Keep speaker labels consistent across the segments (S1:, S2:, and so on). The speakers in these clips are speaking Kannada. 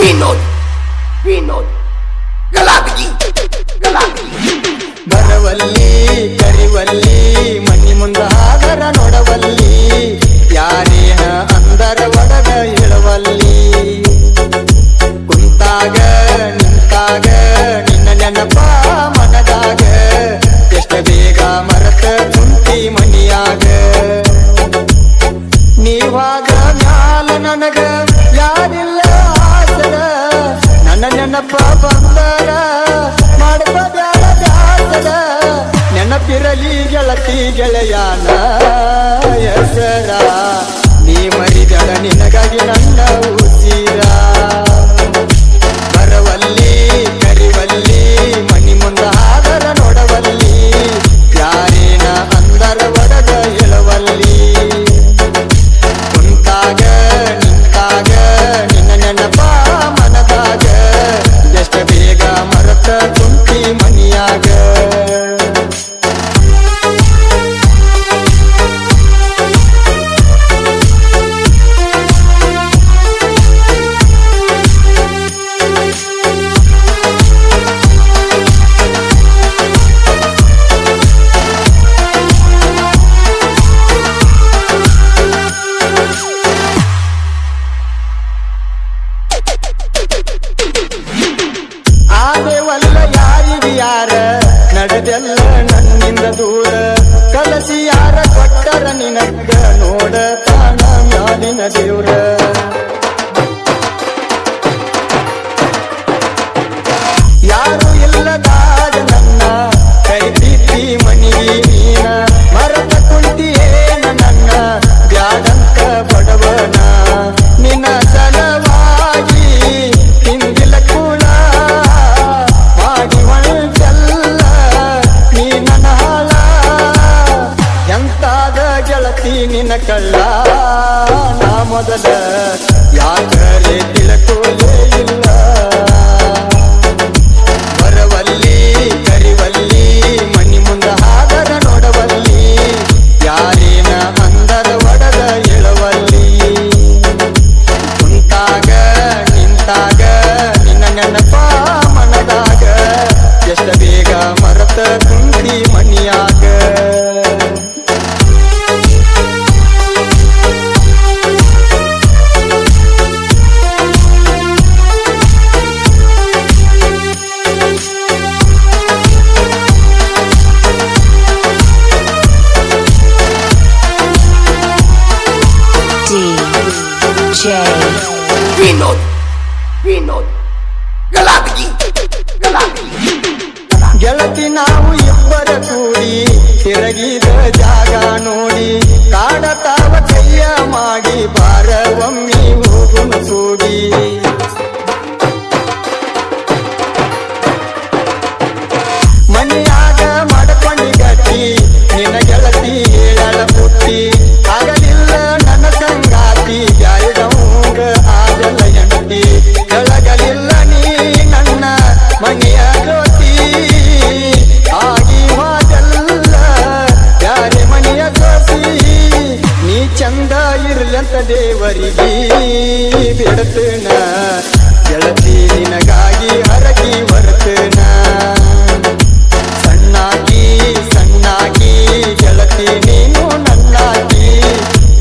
S1: ವಿನೋದ್ ಗಲಾಟಗಿ
S2: ಬರವಲ್ಲಿ ಕರಿವಲ್ಲಿ ಮನಿ ಮುಂದ ಹಾದರ ನೋಡವಲ್ಲಿ ಯಾರೇನ ಅಂದರ ಒಡಗ ಹೇಳವಲ್ಲಿ ಕುಂತಾಗ ನಿಂತಾಗ ನಿನ್ನ ನೆನಪ ಮನದಾಗ ಎಷ್ಟ ಬೇಗ ಮರತ ಕುಂತಿ ಮನಿಯಾಗ ನೀವಾಗ ಮ್ಯಾಲ ನನಗ ಯಾರಿಲ್ಲ ಆಸರ ನನ್ನ ನೆನಪ ಬಂದರ ಮಾಡ್ಕ ಬ್ಯಾಡ ಬ್ಯಾಸರ ನೆನಪಿರಲಿ ಗೆಳತಿ ಗೆಳೆಯಾನ ಹೆಸರ ನೀ ಮರಿದಳ ನಿನಗಾಗಿ ನನ್ನ ಉಸಿರ ಬರವಲ್ಲಿ ಕರಿವಲ್ಲಿ ಮನಿ ಮುಂದ ಹಾದರ ನೋಡವಲ್ಲಿ ಯಾರೇನ ಅಂದರ ಒಡಗ ಹೇಳವಲ್ಲಿ ಕುಂತಾಗ ನಿಂತಾಗ ನಿನ್ನ ನೆನಪ ಮನದಾಗ ಎಷ್ಟ ಬೇಗ ಮರತ ಕುಂತಿ ಮನಿಯಾಗ ಆದೇವಲ್ಲ ಯಾರಿಗೆ ಯಾರ ನಡೆದೆಲ್ಲ ನನ್ನಿಂದ ದೂರ ಕಲಸಿ ಯಾರ ಕೊಟ್ಟರ ನಿನಗ ನೋಡ ತಾಣ ಮ್ಯಾಲಿನ ದೇವ್ರ ಯಾರು ಇಲ್ಲದಾಗ ನನ್ನ ಕೈಬಿಟ್ಟಿ ಮನಿಗೆ ನೀನ ಮರತ ಕುಂತಿಯೇನ ನನ್ನ ಬ್ಯಾಡಂತ ಬಡವನ ನಿನ್ನ ಸಲವಾಗಿ ಹಿಂದಿಲ ಕೂಡ ಮಾಡಿ ಹೊಂಟಲ್ಲ ನೀ ನನ್ನ ಹಾಳ ಎಂತಾದ ಗೆಳತಿ ನಿನ್ನ ಕಳ್ಳ ನಾ ಮೊದಲ ಯಾಕರೆ ತಿಳ್ಕೋಲೇ ಇಲ್ಲ ಬರವಲ್ಲಿ ಕರಿವಲ್ಲಿ ಮನಿ ಮುಂದ ಹಾದರ ನೋಡವಲ್ಲಿ ಯಾರೇನ ಅಂದರ ಒಡದ ಹೇಳವಲ್ಲಿ ಕುಂತಾಗ ನಿಂತಾಗ ನಿನ್ನ ನೆನಪ ಮನದಾಗ ಎಷ್ಟ ಬೇಗ ಮರತ ಕುಂತಿ ಮನಿಯಾಗ
S3: DJ
S1: ವಿನೋದ್ ಗಲಾಟಗಿ
S2: ಗೆಳತಿ ನಾವು ಇಬ್ಬರ ಕೂಡಿ ತಿರುಗಿದ ಜಾಗ ನೋಡಿ ಕಾಡತಾವ ಕೈಯ ಮಾಡಿ ಬಾರ ಒಮ್ಮಿ ಹೋಗುನು ಕೂಡಿ ಮನೆಯಾಗ ಮಾಡಕೊಂಡಿ ಗಟ್ಟಿ ನಿನ್ನ ಗೆಳತಿ ಹೇಳಳ ಪುಟ್ಟಿ ಆಗಲಿಲ್ಲ ನನ್ನ ಸಂಗಾತಿ ಜಾಯದವಂಗ ಆಗಲ್ಲ ಎಂಟಿ ಕೆಳಗಲಿಲ್ಲ ನೀ ನನ್ನ ಮನೆಯ ಜ್ಯೋತಿ ಆಗಿ ಹೋದಲ್ಲ ಯಾರೇ ಮನೆಯ ಸೋಸಿ ನೀ ಚಂದ ಇರ್ಲಂತ ದೇವರಿಗೆ ಬಿಡತನ ಗೆಳತಿ ನಿನಗಾಗಿ ಹರಗಿ ಬರ್ತನ ಸಣ್ಣಾಗಿ ಗೆಳತಿ ನೀನು ನನ್ನಾಗಿ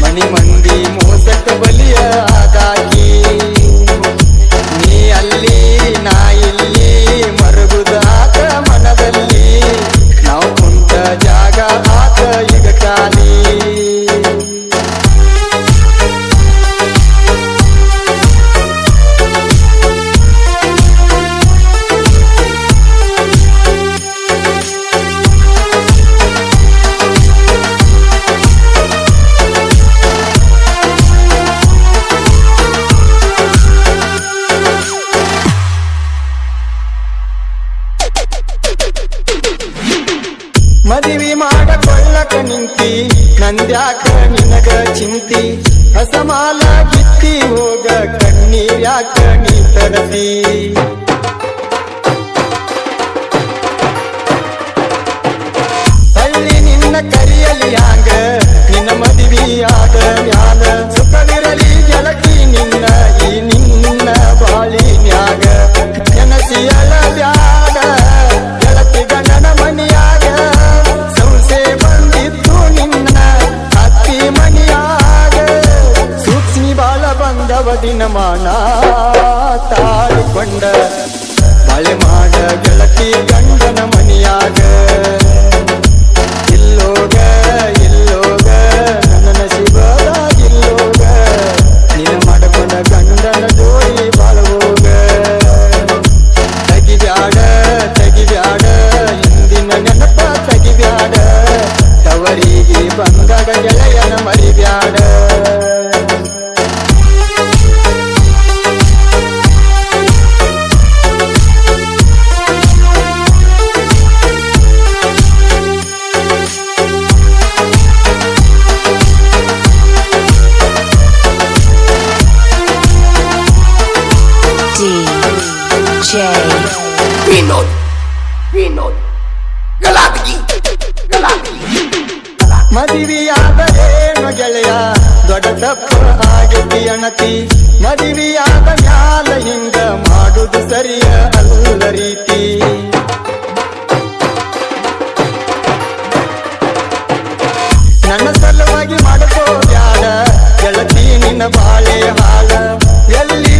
S2: ಮನಿ ಮಂದಿ ಮೋಸಕ್ಕ ಬಲಿಯ ಆದಾಗಿ ನೀ ಅಲ್ಲಿ ನಾ ಇಲ್ಲಿ ಮರುಗುದ ಆತ ಮನದಲ್ಲಿ ನಾವು ಕುಂತ ಜಾಗ ಆತ ಈಗ ಖಾಲಿ ಮದುವೆ ಮಾಡಕೊಳ್ಳಕ ನಿಂತಿ ನಂದ್ಯಾಕ ನಿನಗ ಚಿಂತಿ ಹಸಮಾಲ ಗಿತ್ತಿ ಹೋಗ ಕಣ್ಣೀರ್ಯಾಕ ನೀ ತರತಿ ಹಳ್ಳಿ ನಿನ್ನ ಕರಿಯಲಿ ಹ್ಯಾಂಗ ನಿನ್ನ ಮದುವೆಯಾದ ಮ್ಯಾಲ ಸುಖವಿರಲಿ ಗೆಳತಿ ನಿನ್ನ ಈ ನಿನ್ನ ಬಾಳಿ ಅವಧಿನ ಮಾನ ತಾಳಿಕೊಂಡ ಮಳೆ ಮಾಡ ಗೆಳತಿ ಗಂಡನ ಮನಿಯಾಗ ಇಲ್ಲೋಗ ಇಲ್ಲೋಗ ನನ್ನ ನಸೀಬದಾಗಿಲ್ಲೋಗ ನಿನ್ನ ಮಾಡಕೊಂಡ ಗಂಡನ ಜೋಡಿ ಬಾಳುವೋಗ ತೆಗಿಬ್ಯಾಡ ತೆಗಿಬ್ಯಾಡ ಹಿಂದಿನ ನೆನಪ ತೆಗಿಬ್ಯಾಡ ತವರಿಗೆ ಬಂದಾಗ ಗೆಳೆಯನ ಮರಿಬ್ಯಾಡ
S3: DJ
S1: Vinod. Vinod. Galadgi. Galadgi.
S2: ಮದುವೆಯಾದರೇನು ಗೆಳೆಯ ದೊಡ್ಡ ತಪ್ಪು ಆಗೈತಿ ಅಣತಿ ಮದುವೆಯಾದ ಮ್ಯಾಲ ಹಿಂಗ ಮಾಡುದು ಸರಿಯ ಅಲ್ಲ ರೀತಿ ನನ್ನ ಸಲುವಾಗಿ ಮಾಡ್ಕೋ ಬ್ಯಾಡ ಗೆಳತಿ ನಿನ್ನ ಬಾಳೆ ಹಾಳ ಎಲ್ಲಿ